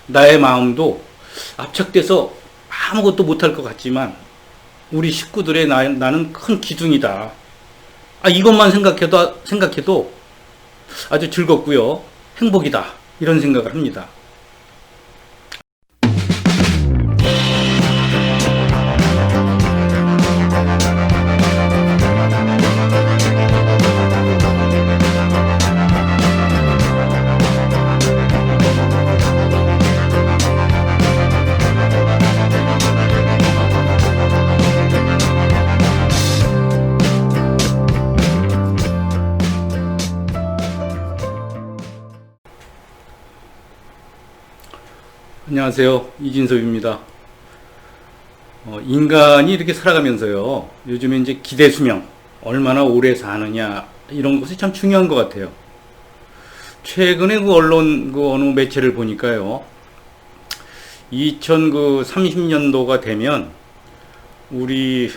나의 마음도 압착돼서 아무것도 못할 것 같지만 우리 식구들의 나는 큰 기둥이다. 이것만 생각해도 아주 즐겁고요. 행복이다. 이런 생각을 합니다. 안녕하세요. 이진섭입니다. 인간이 이렇게 살아가면서요, 요즘에 이제 기대 수명, 얼마나 오래 사느냐, 이런 것이 참 중요한 것 같아요. 최근에 언론, 어느 매체를 보니까요, 2030년도가 되면, 우리,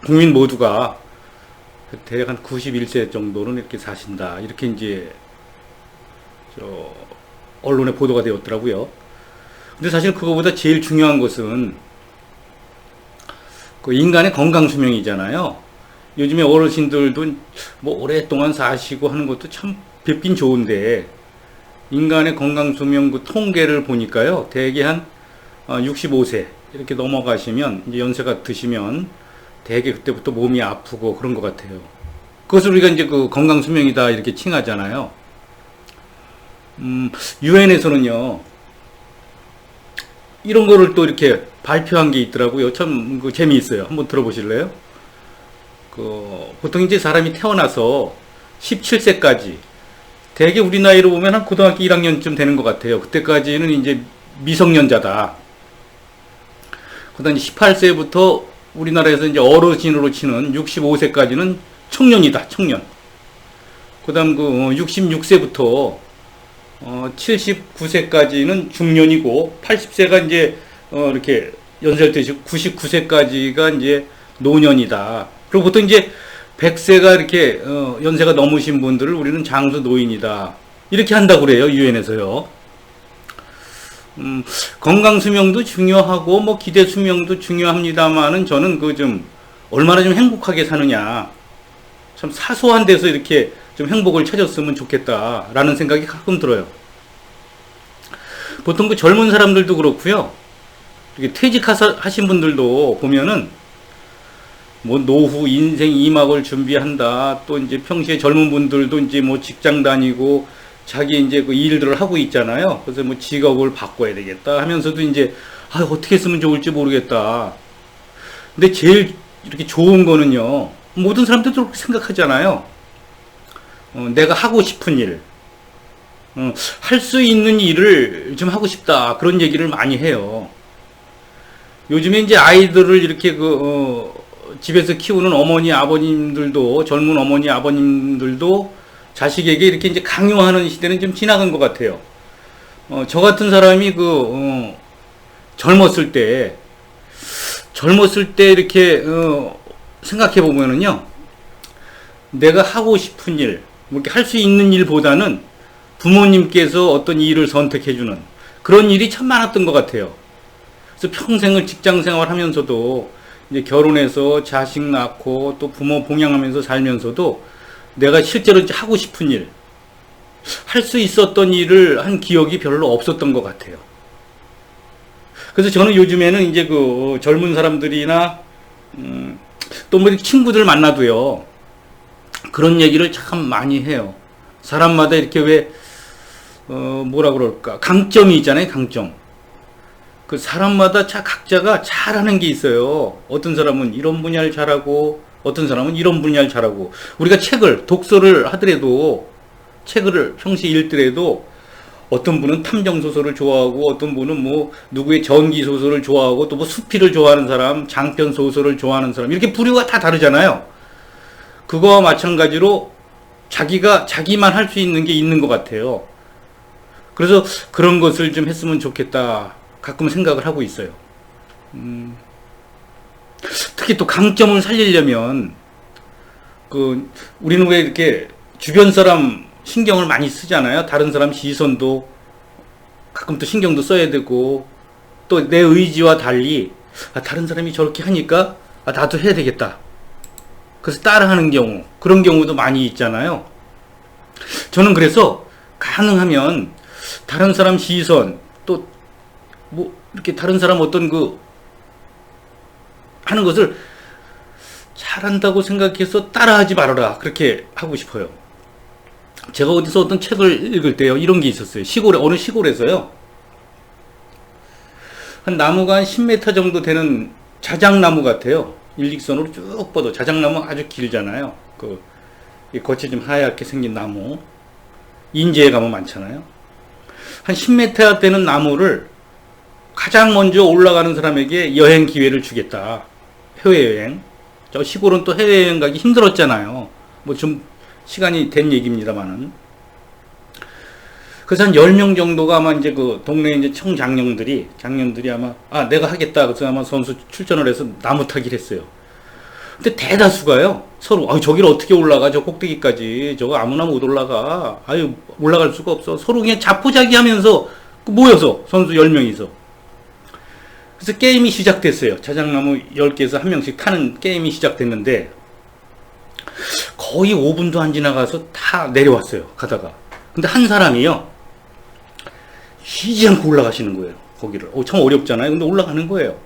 국민 모두가 대략 한 91세 정도는 이렇게 사신다. 이렇게 이제, 언론에 보도가 되었더라고요. 근데 사실 그거보다 제일 중요한 것은 그 인간의 건강 수명이잖아요. 요즘에 어르신들도 뭐 오랫동안 사시고 하는 것도 참 뵙긴 좋은데 인간의 건강 수명 그 통계를 보니까요. 대개 한 65세 이렇게 넘어가시면 이제 연세가 드시면 대개 그때부터 몸이 아프고 그런 것 같아요. 그것을 우리가 이제 그 건강 수명이다 이렇게 칭하잖아요. 유엔에서는요. 이런 거를 또 이렇게 발표한 게 있더라고요. 참 재미있어요. 한번 들어보실래요? 보통 이제 사람이 태어나서 17세까지 대개 우리 나이로 보면 한 고등학교 1학년쯤 되는 것 같아요. 그때까지는 이제 미성년자다. 그다음 18세부터 우리나라에서 이제 어르신으로 치는 65세까지는 청년이다. 청년. 그다음 66세부터 79세까지는 중년이고 80세가 이제 이렇게 연세를 드시고 99세까지가 이제 노년이다. 그리고 보통 이제 100세가 이렇게 연세가 넘으신 분들을 우리는 장수 노인이다. 이렇게 한다고 그래요. 유엔에서요. 건강 수명도 중요하고 뭐 기대 수명도 중요합니다만은 저는 좀 얼마나 좀 행복하게 사느냐. 참 사소한 데서 이렇게 좀 행복을 찾았으면 좋겠다라는 생각이 가끔 들어요. 보통 그 젊은 사람들도 그렇고요. 이렇게 퇴직하신 분들도 보면은 뭐 노후 인생 2막을 준비한다. 또 이제 평소에 젊은 분들도 이제 뭐 직장 다니고 자기 이제 그 일들을 하고 있잖아요. 그래서 뭐 직업을 바꿔야 되겠다 하면서도 이제 어떻게 했으면 좋을지 모르겠다. 근데 제일 이렇게 좋은 거는요. 모든 사람들도 그렇게 생각하잖아요. 내가 하고 싶은 일, 할 수 있는 일을 좀 하고 싶다. 그런 얘기를 많이 해요. 요즘에 이제 아이들을 이렇게 집에서 키우는 어머니, 아버님들도, 젊은 어머니, 아버님들도 자식에게 이렇게 이제 강요하는 시대는 좀 지나간 것 같아요. 저 같은 사람이 젊었을 때 이렇게, 생각해 보면은요, 내가 하고 싶은 일, 뭐 이렇게 할 수 있는 일보다는 부모님께서 어떤 일을 선택해주는 그런 일이 참 많았던 것 같아요. 그래서 평생을 직장 생활하면서도 이제 결혼해서 자식 낳고 또 부모 봉양하면서 살면서도 내가 실제로 이제 하고 싶은 일, 할 수 있었던 일을 한 기억이 별로 없었던 것 같아요. 그래서 저는 요즘에는 이제 젊은 사람들이나 또 뭐 친구들 만나도요. 그런 얘기를 참 많이 해요. 사람마다 이렇게 뭐라 그럴까. 강점이 있잖아요, 강점. 그 사람마다 각자가 잘하는 게 있어요. 어떤 사람은 이런 분야를 잘하고, 어떤 사람은 이런 분야를 잘하고. 우리가 독서를 하더라도, 책을 평소에 읽더라도, 어떤 분은 탐정소설을 좋아하고, 어떤 분은 뭐, 누구의 전기소설을 좋아하고, 또 뭐 수필을 좋아하는 사람, 장편소설을 좋아하는 사람, 이렇게 부류가 다 다르잖아요. 그거와 마찬가지로 자기만 할 수 있는 게 있는 것 같아요. 그래서 그런 것을 좀 했으면 좋겠다. 가끔 생각을 하고 있어요. 특히 또 강점을 살리려면, 우리는 왜 이렇게 주변 사람 신경을 많이 쓰잖아요. 다른 사람 시선도 가끔 또 신경도 써야 되고, 또 내 의지와 달리, 다른 사람이 저렇게 하니까, 나도 해야 되겠다. 그래서 따라하는 경우, 그런 경우도 많이 있잖아요. 저는 그래서 가능하면 다른 사람 시선, 또 뭐 이렇게 다른 사람 어떤 하는 것을 잘한다고 생각해서 따라하지 말아라, 그렇게 하고 싶어요. 제가 어디서 어떤 책을 읽을 때요, 이런 게 있었어요. 어느 시골에서요, 한 나무가 한 10m 정도 되는 자작나무 같아요. 일직선으로 쭉 뻗어. 자작나무 아주 길잖아요. 이 겉이 좀 하얗게 생긴 나무, 인제에 가면 많잖아요. 한 10m 되는 나무를 가장 먼저 올라가는 사람에게 여행 기회를 주겠다. 해외여행. 저 시골은 또 해외여행 가기 힘들었잖아요. 뭐 좀 시간이 된 얘기입니다만은. 그래서 한 10명 정도가 아마 이제 그 동네 이제 장년들이 아마, 내가 하겠다. 그래서 아마 선수 출전을 해서 나무 타기를 했어요. 근데 대다수가요, 서로, 저기를 어떻게 올라가, 저 꼭대기까지. 저거 아무나 못 올라가. 올라갈 수가 없어. 서로 그냥 자포자기 하면서 모여서, 선수 10명이서. 그래서 게임이 시작됐어요. 자작나무 10개에서 한 명씩 타는 게임이 시작됐는데, 거의 5분도 안 지나가서 다 내려왔어요, 가다가. 근데 한 사람이요, 쉬지 않고 올라가시는 거예요, 거기를. 참 어렵잖아요. 근데 올라가는 거예요.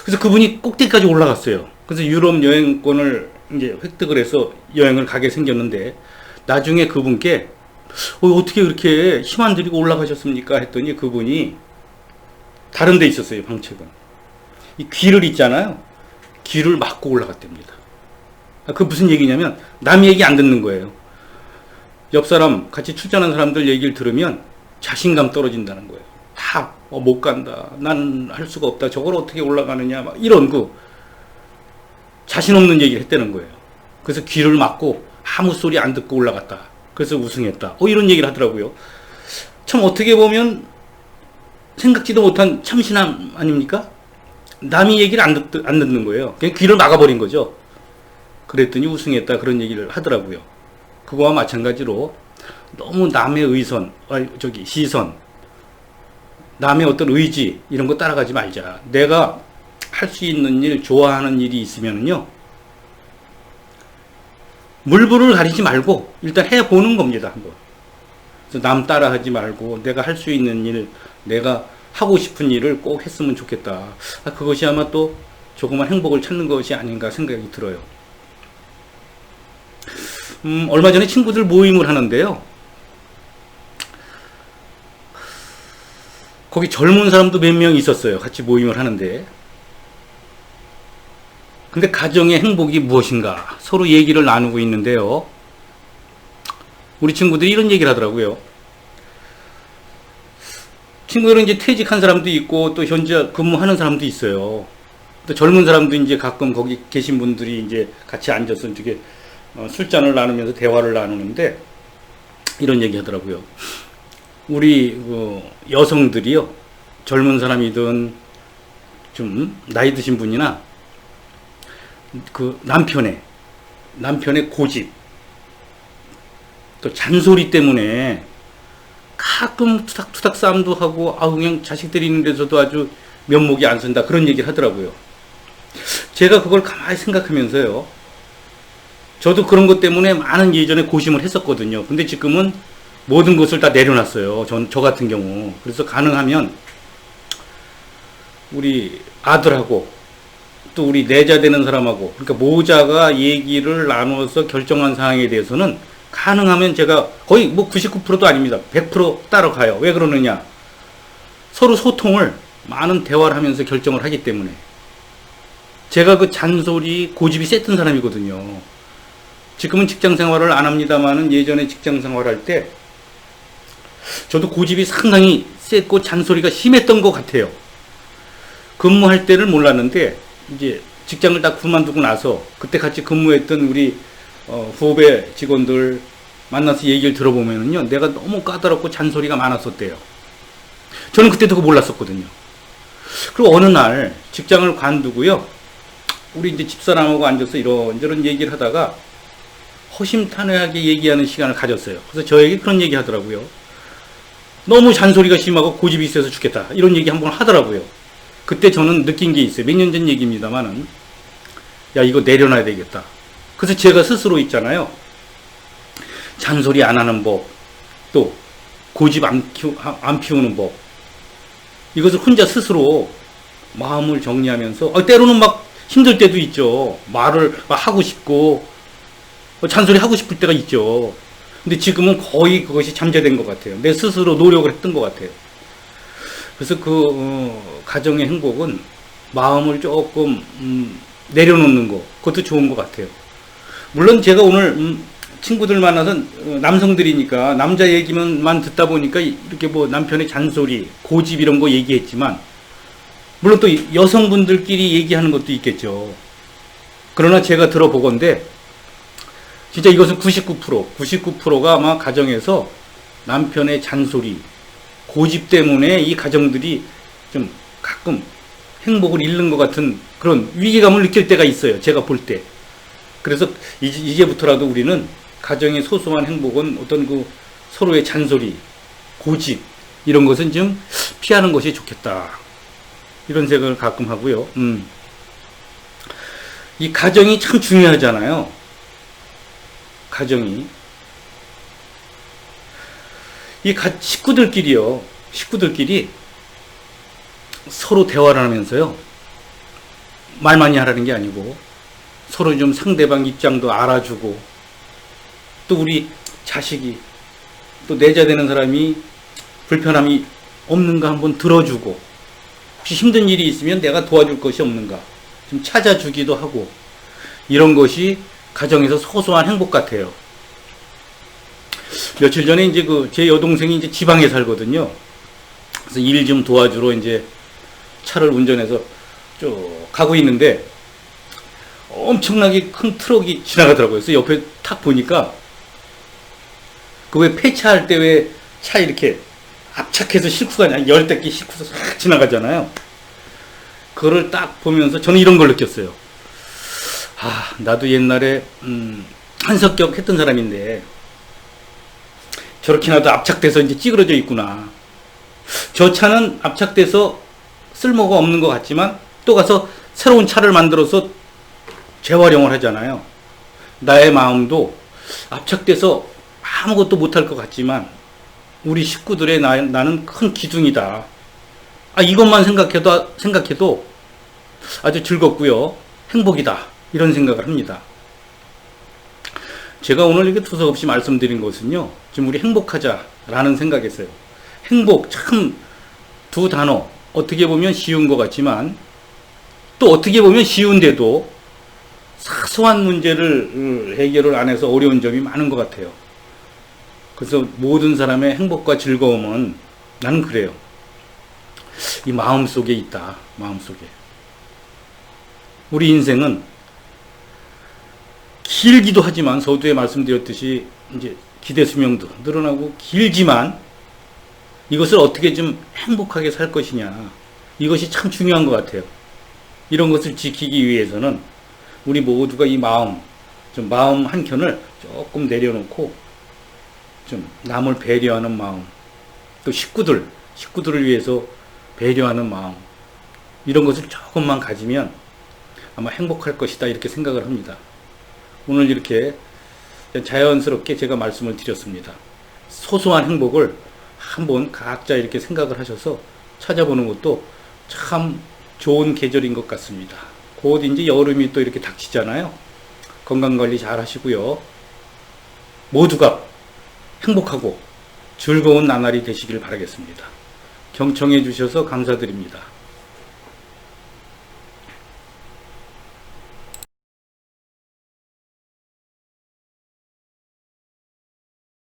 그래서 그분이 꼭대기까지 올라갔어요. 그래서 유럽 여행권을 이제 획득을 해서 여행을 가게 생겼는데, 나중에 그분께, 어떻게 그렇게 힘 안 들이고 올라가셨습니까? 했더니 그분이 다른 데 있었어요, 방책은. 이 귀를 있잖아요. 귀를 막고 올라갔답니다. 그 무슨 얘기냐면, 남 얘기 안 듣는 거예요. 옆 사람, 같이 출전한 사람들 얘기를 들으면 자신감 떨어진다는 거예요. 다, 못 간다. 난 할 수가 없다. 저걸 어떻게 올라가느냐. 막 이런 자신 없는 얘기를 했다는 거예요. 그래서 귀를 막고 아무 소리 안 듣고 올라갔다. 그래서 우승했다. 이런 얘기를 하더라고요. 참 어떻게 보면 생각지도 못한 참신함 아닙니까? 남이 얘기를 안 듣는 거예요. 그냥 귀를 막아버린 거죠. 그랬더니 우승했다. 그런 얘기를 하더라고요. 그거와 마찬가지로 너무 남의 시선, 남의 어떤 의지, 이런 거 따라가지 말자. 내가 할 수 있는 일, 좋아하는 일이 있으면요, 물불을 가리지 말고 일단 해보는 겁니다, 한번. 그래서 남 따라하지 말고 내가 할 수 있는 일, 내가 하고 싶은 일을 꼭 했으면 좋겠다. 그것이 아마 또 조그만 행복을 찾는 것이 아닌가 생각이 들어요. 얼마 전에 친구들 모임을 하는데요, 거기 젊은 사람도 몇 명 있었어요. 같이 모임을 하는데. 근데 가정의 행복이 무엇인가 서로 얘기를 나누고 있는데요, 우리 친구들이 이런 얘기를 하더라고요. 친구들은 이제 퇴직한 사람도 있고 또 현재 근무하는 사람도 있어요. 또 젊은 사람도 이제 가끔 거기 계신 분들이 이제 같이 앉아서 이렇게 술잔을 나누면서 대화를 나누는데 이런 얘기 하더라고요. 우리 여성들이요, 젊은 사람이든 좀 나이 드신 분이나 남편의 고집, 또 잔소리 때문에 가끔 투닥투닥 싸움도 하고, 그냥 자식들이 있는 데서도 아주 면목이 안 쓴다, 그런 얘기를 하더라고요. 제가 그걸 가만히 생각하면서요, 저도 그런 것 때문에 많은 예전에 고심을 했었거든요. 근데 지금은 모든 것을 다 내려놨어요. 저 같은 경우. 그래서 가능하면 우리 아들하고 또 우리 내자 되는 사람하고, 그러니까 모자가 얘기를 나눠서 결정한 사항에 대해서는 가능하면 제가 거의 99%도 아닙니다. 100% 따라가요. 왜 그러느냐? 서로 소통을, 많은 대화를 하면서 결정을 하기 때문에. 제가 그 잔소리, 고집이 셌던 사람이거든요. 지금은 직장 생활을 안 합니다만은 예전에 직장 생활할 때 저도 고집이 상당히 셌고 잔소리가 심했던 것 같아요. 근무할 때를 몰랐는데 이제 직장을 다 그만두고 나서 그때 같이 근무했던 우리 후배 직원들 만나서 얘기를 들어보면은요, 내가 너무 까다롭고 잔소리가 많았었대요. 저는 그때도 그거 몰랐었거든요. 그리고 어느 날 직장을 관두고요, 우리 이제 집사람하고 앉아서 이런저런 얘기를 하다가 허심탄회하게 얘기하는 시간을 가졌어요. 그래서 저에게 그런 얘기 하더라고요. 너무 잔소리가 심하고 고집이 세서 죽겠다. 이런 얘기 한번 하더라고요. 그때 저는 느낀 게 있어요. 몇 년 전 얘기입니다만은, 야, 이거 내려놔야 되겠다. 그래서 제가 스스로 있잖아요. 잔소리 안 하는 법, 또 고집 안 피우는 법. 이것을 혼자 스스로 마음을 정리하면서, 때로는 막 힘들 때도 있죠. 말을 막 하고 싶고, 잔소리 하고 싶을 때가 있죠. 근데 지금은 거의 그것이 잠재된 것 같아요. 내 스스로 노력을 했던 것 같아요. 그래서 가정의 행복은 마음을 조금 내려놓는 거, 그것도 좋은 것 같아요. 물론 제가 오늘 친구들 만나서 남성들이니까 남자 얘기만 듣다 보니까 이렇게 뭐 남편의 잔소리, 고집 이런 거 얘기했지만, 물론 또 여성분들끼리 얘기하는 것도 있겠죠. 그러나 제가 들어보건대 진짜 이것은 99%가 아마 가정에서 남편의 잔소리, 고집 때문에 이 가정들이 좀 가끔 행복을 잃는 것 같은 그런 위기감을 느낄 때가 있어요. 제가 볼 때. 그래서 이제부터라도 우리는 가정의 소소한 행복은 어떤 그 서로의 잔소리, 고집 이런 것은 좀 피하는 것이 좋겠다. 이런 생각을 가끔 하고요. 이 가정이 참 중요하잖아요. 가정이. 이 식구들끼리 서로 대화를 하면서요. 말 많이 하라는 게 아니고 서로 좀 상대방 입장도 알아주고, 또 우리 자식이, 또 내자 되는 사람이 불편함이 없는가 한번 들어주고, 혹시 힘든 일이 있으면 내가 도와줄 것이 없는가 좀 찾아주기도 하고, 이런 것이 가정에서 소소한 행복 같아요. 며칠 전에 이제 제 여동생이 이제 지방에 살거든요. 그래서 일 좀 도와주러 이제 차를 운전해서 쭉 가고 있는데 엄청나게 큰 트럭이 지나가더라고요. 그래서 옆에 탁 보니까 그 왜 폐차할 때 왜 차 이렇게 압착해서 싣고 가냐, 10대 싣고서 싹 지나가잖아요. 그거를 딱 보면서 저는 이런 걸 느꼈어요. 나도 옛날에 한석격 했던 사람인데 저렇게나도 압착돼서 이제 찌그러져 있구나. 저 차는 압착돼서 쓸모가 없는 것 같지만 또 가서 새로운 차를 만들어서 재활용을 하잖아요. 나의 마음도 압착돼서 아무것도 못할 것 같지만 우리 식구들의 나는 큰 기둥이다. 이것만 생각해도 아주 즐겁고요. 행복이다. 이런 생각을 합니다. 제가 오늘 이렇게 투석없이 말씀드린 것은요. 지금 우리 행복하자라는 생각이었어요. 행복, 참 두 단어. 어떻게 보면 쉬운 것 같지만 또 어떻게 보면 쉬운데도 사소한 문제를 해결을 안 해서 어려운 점이 많은 것 같아요. 그래서 모든 사람의 행복과 즐거움은 나는 그래요. 이 마음 속에 있다. 마음 속에. 우리 인생은 길기도 하지만 서두에 말씀드렸듯이 이제 기대 수명도 늘어나고 길지만 이것을 어떻게 좀 행복하게 살 것이냐. 이것이 참 중요한 것 같아요. 이런 것을 지키기 위해서는 우리 모두가 이 마음 한켠을 조금 내려놓고 좀 남을 배려하는 마음, 또 식구들을 위해서 배려하는 마음, 이런 것을 조금만 가지면 아마 행복할 것이다 이렇게 생각을 합니다. 오늘 이렇게 자연스럽게 제가 말씀을 드렸습니다. 소소한 행복을 한번 각자 이렇게 생각을 하셔서 찾아보는 것도 참 좋은 계절인 것 같습니다. 곧 이제 여름이 또 이렇게 닥치잖아요. 건강관리 잘 하시고요. 모두가 행복하고 즐거운 나날이 되시길 바라겠습니다. 경청해 주셔서 감사드립니다.